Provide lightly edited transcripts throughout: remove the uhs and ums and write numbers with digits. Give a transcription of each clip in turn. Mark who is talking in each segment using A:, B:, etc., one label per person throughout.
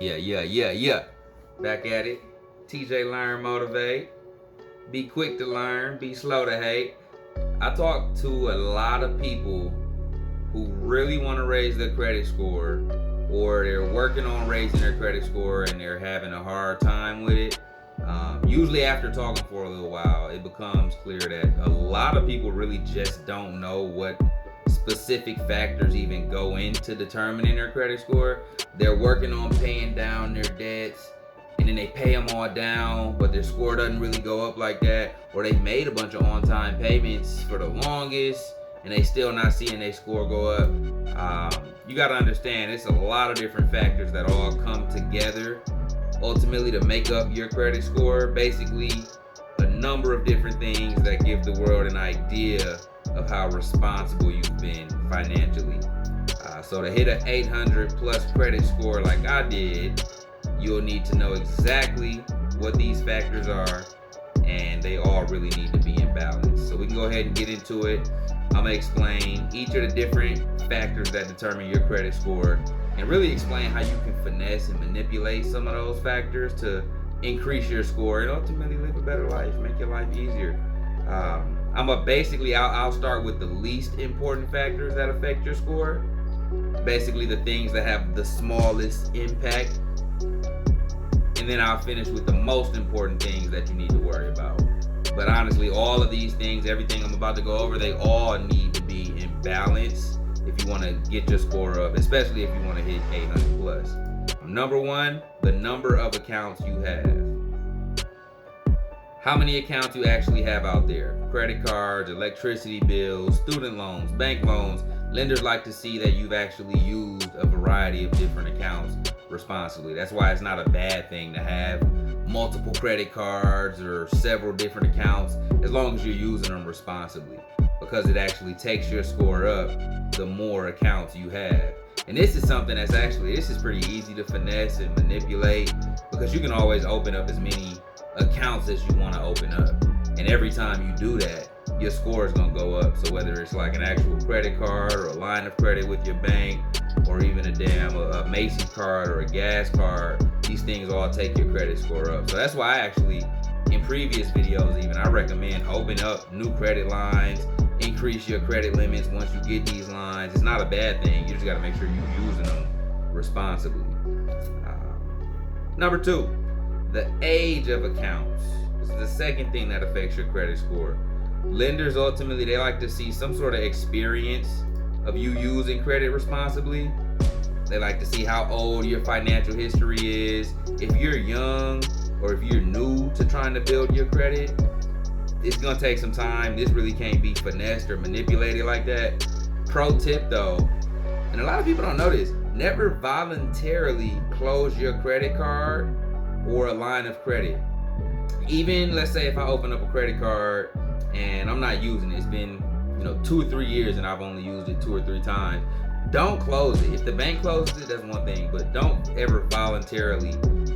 A: Yeah. Back at it. TJ Learn Motivate. Be quick to learn, be slow to hate. I talk to a lot of people who really want to raise their credit score, or they're working on raising their credit score and they're having a hard time with it. Usually, after talking for a little while, it becomes clear that a lot of people really just don't know what specific factors even go into determining their credit score. They're working on paying down their debts, and then they pay them all down, but their score doesn't really go up like that. Or they made a bunch of on-time payments for the longest, and they still not seeing their score go up. You got to understand, it's a lot of different factors that all come together ultimately to make up your credit score. Basically, a number of different things that give the world an idea of how responsible you've been financially. So to hit an 800 plus credit score like I did, you'll need to know exactly what these factors are, and they all really need to be in balance. So we can go ahead and get into it. I'm gonna explain each of the different factors that determine your credit score, and really explain how you can finesse and manipulate some of those factors to increase your score and ultimately live a better life, make your life easier. I'll start with the least important factors that affect your score. Basically, the things that have the smallest impact, and then I'll finish with the most important things that you need to worry about. But honestly, all of these things, everything I'm about to go over, they all need to be in balance if you want to get your score up, especially if you want to hit 800 plus. Number one, the number of accounts you have. How many accounts you actually have out there? Credit cards, electricity bills, student loans, bank loans. Lenders like to see that you've actually used a variety of different accounts responsibly. That's why it's not a bad thing to have multiple credit cards or several different accounts, as long as you're using them responsibly, because it actually takes your score up the more accounts you have. And this is something this is pretty easy to finesse and manipulate, because you can always open up as many accounts as you want to open up. And every time you do that, your score is going to go up. So whether it's like an actual credit card or a line of credit with your bank, or even a Macy's card or a gas card, these things all take your credit score up. So that's why I actually, in previous videos even, I recommend open up new credit lines, increase your credit limits once you get these lines. It's not a bad thing. You just got to make sure you're using them responsibly. Number two, the age of accounts. This is the second thing that affects your credit score. Lenders ultimately, they like to see some sort of experience of you using credit responsibly. They like to see how old your financial history is. If you're young or if you're new to trying to build your credit, it's gonna take some time. This really can't be finessed or manipulated like that. Pro tip though, and a lot of people don't know this, never voluntarily close your credit card or a line of credit. Even, let's say if I open up a credit card and I'm not using it, it's been 2 or 3 years and I've only used it 2 or 3 times, don't close it. If the bank closes it, that's one thing, but don't ever voluntarily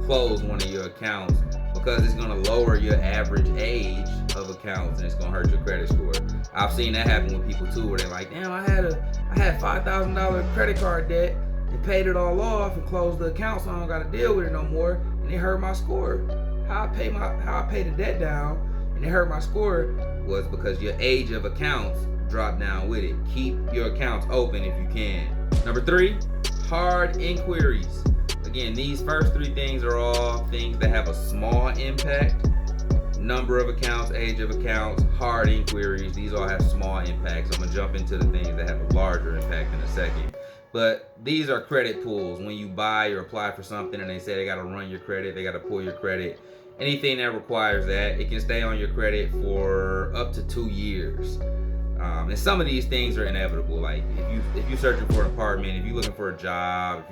A: close one of your accounts, because it's going to lower your average age of accounts and it's going to hurt your credit score. I've seen that happen with people too, where they're like, damn, I had $5,000 credit card debt and paid it all off and closed the account, so I don't got to deal with it no more, and it hurt my score. How I pay the debt down and it hurt my score was because your age of accounts dropped down with it. Keep your accounts open if you can. Number three, hard inquiries. Again, these first 3 things are all things that have a small impact. Number of accounts, age of accounts, hard inquiries, these all have small impacts. I'm gonna jump into the things that have a larger impact in a second. But these are credit pulls. When you buy or apply for something and they say they gotta run your credit, they gotta pull your credit. Anything that requires that, it can stay on your credit for up to 2 years. And some of these things are inevitable. Like if you're searching for an apartment, if you're looking for a job,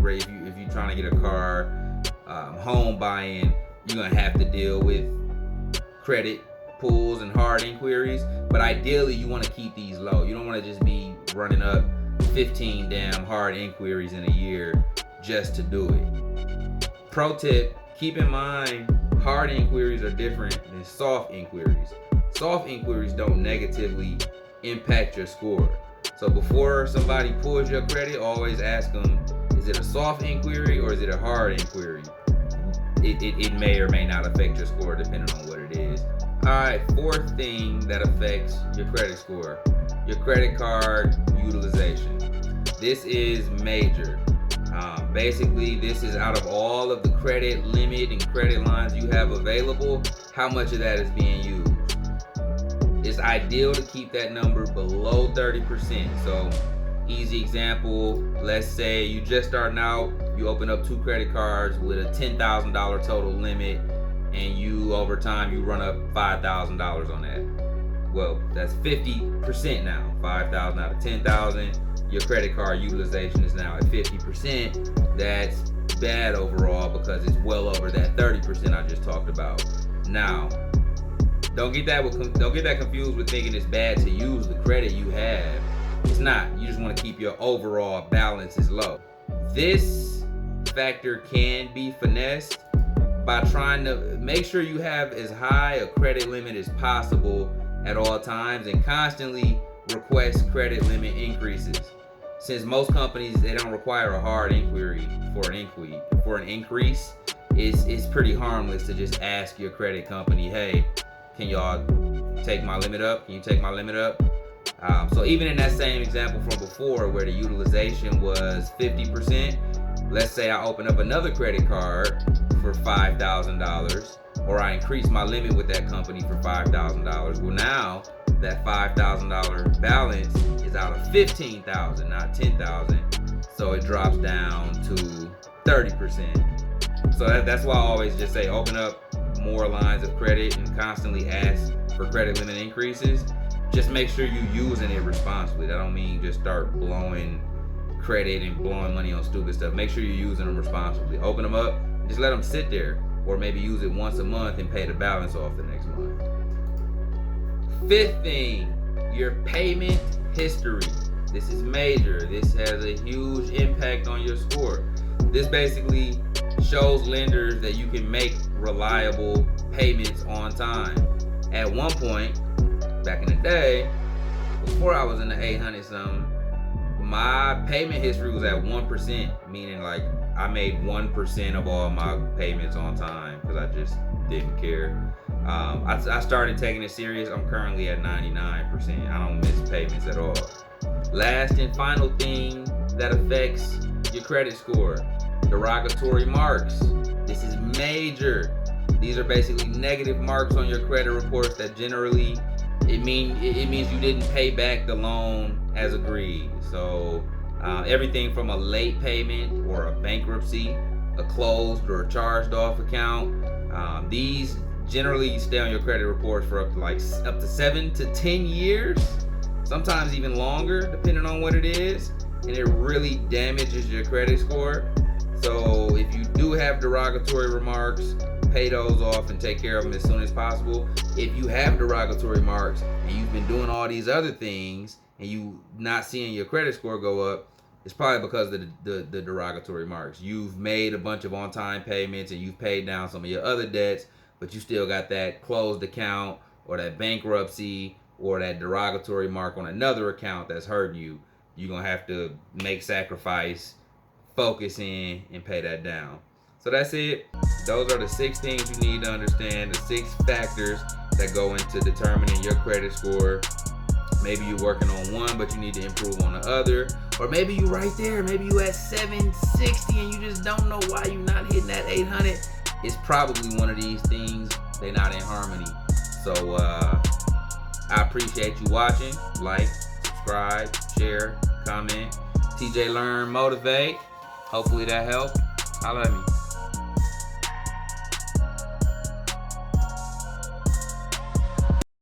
A: if you're trying to get a car, home buying, you're gonna have to deal with credit pulls and hard inquiries. But ideally, you want to keep these low. You don't want to just be running up 15 damn hard inquiries in a year just to do it. Pro tip: keep in mind, hard inquiries are different than soft inquiries. Soft inquiries don't negatively impact your score. So before somebody pulls your credit, always ask them, Is it a soft inquiry or is it a hard inquiry? It may or may not affect your score depending on what it is. Alright, fourth thing that affects your credit score, your credit card utilization. This is major. Basically, this is out of all of the credit limit and credit lines you have available, how much of that is being used. It's ideal to keep that number below 30%. So, easy example, let's say you just starting out, you open up 2 credit cards with a $10,000 total limit, and you over time you run up $5,000 on that. Well, that's 50% now. 5,000 out of 10,000. Your credit card utilization is now at 50%. That's bad overall because it's well over that 30% I just talked about. Now, don't get that confused with thinking it's bad to use the credit you have. It's not. You just want to keep your overall balance as low. This factor can be finessed by trying to make sure you have as high a credit limit as possible at all times and constantly request credit limit increases. Since most companies, they don't require a hard inquiry for an increase, it's pretty harmless to just ask your credit company, hey, can y'all take my limit up? Can you take my limit up? So even in that same example from before where the utilization was 50%, let's say I open up another credit card for $5,000, or I increase my limit with that company for $5,000. Well, now that $5,000 balance is out of $15,000, not $10,000. So it drops down to 30%. So that's why I always just say open up more lines of credit and constantly ask for credit limit increases. Just make sure you're using it responsibly. That don't mean just start blowing credit and blowing money on stupid stuff. Make sure you're using them responsibly. Open them up, just let them sit there, or maybe use it once a month and pay the balance off the next month. Fifth thing, your payment history. This is major. This has a huge impact on your score. This basically shows lenders that you can make reliable payments on time. At one point, back in the day, before I was in the 800 something, my payment history was at 1%, meaning like I made 1% of all my payments on time because I just didn't care. I started taking it serious. I'm currently at 99%. I don't miss payments at all. Last and final thing that affects your credit score, derogatory marks. This is major. These are basically negative marks on your credit reports that generally it means you didn't pay back the loan as agreed. So everything from a late payment or a bankruptcy, a closed or a charged off account, these generally stay on your credit reports for up to 7 to 10 years, sometimes even longer depending on what it is, and it really damages your credit score. So if you do have derogatory remarks, pay those off and take care of them as soon as possible. If you have derogatory marks and you've been doing all these other things and you not seeing your credit score go up, it's probably because of the derogatory marks. You've made a bunch of on-time payments and you've paid down some of your other debts, but you still got that closed account or that bankruptcy or that derogatory mark on another account that's hurting you. You're going to have to make sacrifice, focus in, and pay that down. So that's it. Those are the 6 things you need to understand, the 6 factors that go into determining your credit score. Maybe you're working on one, but you need to improve on the other. Or maybe you right there. Maybe you at 760 and you just don't know why you're not hitting that 800. It's probably one of these things. They're not in harmony. So I appreciate you watching. Like, subscribe, share, comment. TJ Learn Motivate. Hopefully that helped. Holla at me.